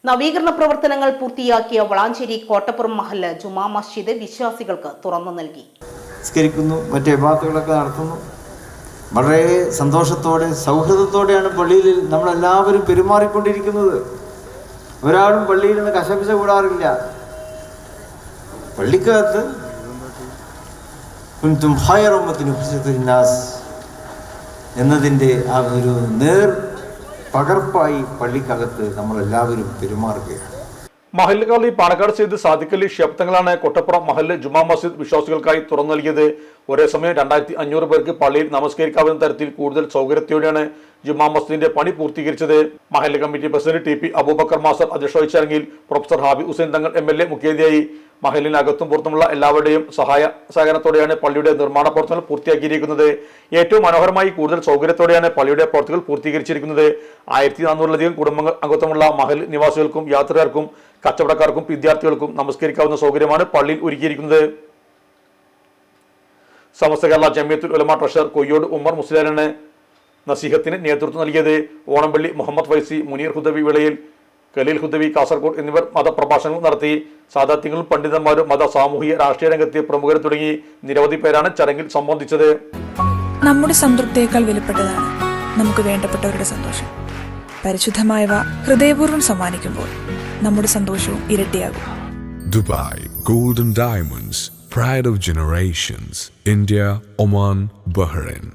നവീകരണ പ്രവർത്തനങ്ങൾ പൂർത്തിയാക്കിയ വളാഞ്ചേരി കോട്ടപ്പുറം മഹല്ല് ജുമാ മസ്ജിദ് വിശ്വാസികൾക്ക് തുറന്നു നൽകി. മറ്റേ ഇബാദത്തുകളൊക്കെ നടത്തുന്നു. വളരെ സന്തോഷത്തോടെ സൗഹൃദത്തോടെയാണ് പള്ളിയിൽ നമ്മളെല്ലാവരും പെരുമാറിക്കൊണ്ടിരിക്കുന്നത്. ഒരാളും പള്ളിയിൽ നിന്ന് കശപിശ കൂടാറില്ല. പള്ളിക്കകത്ത് എന്നതിൻ്റെ ആ ഒരു നേർ പകർപ്പായി പള്ളിക്കകത്ത് നമ്മളെല്ലാവരും പെരുമാറുകയാണ്. മഹല്ല് കളി പാണക്കാട് ചെയ്ത് സാദിഖലി ക്ഷേത്രങ്ങളാണ് കൊട്ടപ്പുറം മഹല്ല് ജുമാ മസ്ജിദ് വിശ്വാസികൾക്കായി തുറന്നു നൽകിയത്. ഒരേ സമയം 2500 പേർക്ക് പള്ളിയിൽ നമസ്കരിക്കാവുന്ന തരത്തിൽ കൂടുതൽ സൗകര്യത്തോടെയാണ് ജുമാ മസ്ജിദിന്റെ പണി പൂർത്തീകരിച്ചത്. മഹല്ല് committee president T P Abubakar master അധ്യക്ഷത വഹിച്ച ചടങ്ങിൽ പ്രൊഫസർ ഹാബി ഹുസൈൻ തങ്ങൾ MLA മുഖ്യാതിഥിയായി. മഹല്ലിനകത്തും പുറത്തുമുള്ള എല്ലാവരുടെയും സഹകരണത്തോടെയാണ് പള്ളിയുടെ നിർമ്മാണ പ്രവർത്തനങ്ങൾ പൂർത്തിയാക്കിയിരിക്കുന്നത്. ഏറ്റവും മനോഹരമായി കൂടുതൽ സൗകര്യത്തോടെയാണ് പള്ളിയുടെ പ്രവർത്തികൾ പൂർത്തീകരിച്ചിരിക്കുന്നത്. 1400-ലധികം കുടുംബങ്ങൾ അംഗത്വമുള്ള മഹല്ല് നിവാസികൾക്കും യാത്രക്കാർക്കും കച്ചവടക്കാർക്കും വിദ്യാർത്ഥികൾക്കും നമസ്കരിക്കാവുന്ന സൗകര്യമാണ് പള്ളിയിൽ ഒരുക്കിയിരിക്കുന്നത്. സമസ്ത കേരള ജമിയത്തുൽ ഉലമ ട്രഷറർ കൊയ്യോട് ഉമർ മുസ്ലിയാരാണ് നസീഹത്തിന് നേതൃത്വം നൽകിയത്. ഓണംപള്ളി മുഹമ്മദ് ഫൈസി, മുനീർ ഹുദവി വിളയിൽ, ഖലീൽ ഹുദവി കാസർഗോഡ് എന്നിവർ മതപ്രഭാഷണങ്ങൾ നടത്തി. സാദാത്യങ്ങളും പണ്ഡിതന്മാരും മത സാമൂഹിക രാഷ്ട്രീയ രംഗത്തെ പ്രമുഖർ തുടങ്ങി നിരവധി പേരാണ് ചടങ്ങിൽ സംബന്ധിച്ചത്. നമ്മുടെ സംതൃപ്തിയേക്കാൾ വിലപ്പെട്ടതാണ് നമുക്ക് വേണ്ടപ്പെട്ടവരുടെ സന്തോഷം. പരിശുദ്ധമായവ ഹൃദയപൂർവ്വം സമ്മാനിക്കുമ്പോൾ നമ്മുടെ സന്തോഷവും ഇരട്ടിയാകും. Dubai golden diamonds, pride of generations, India, Oman, Bahrain.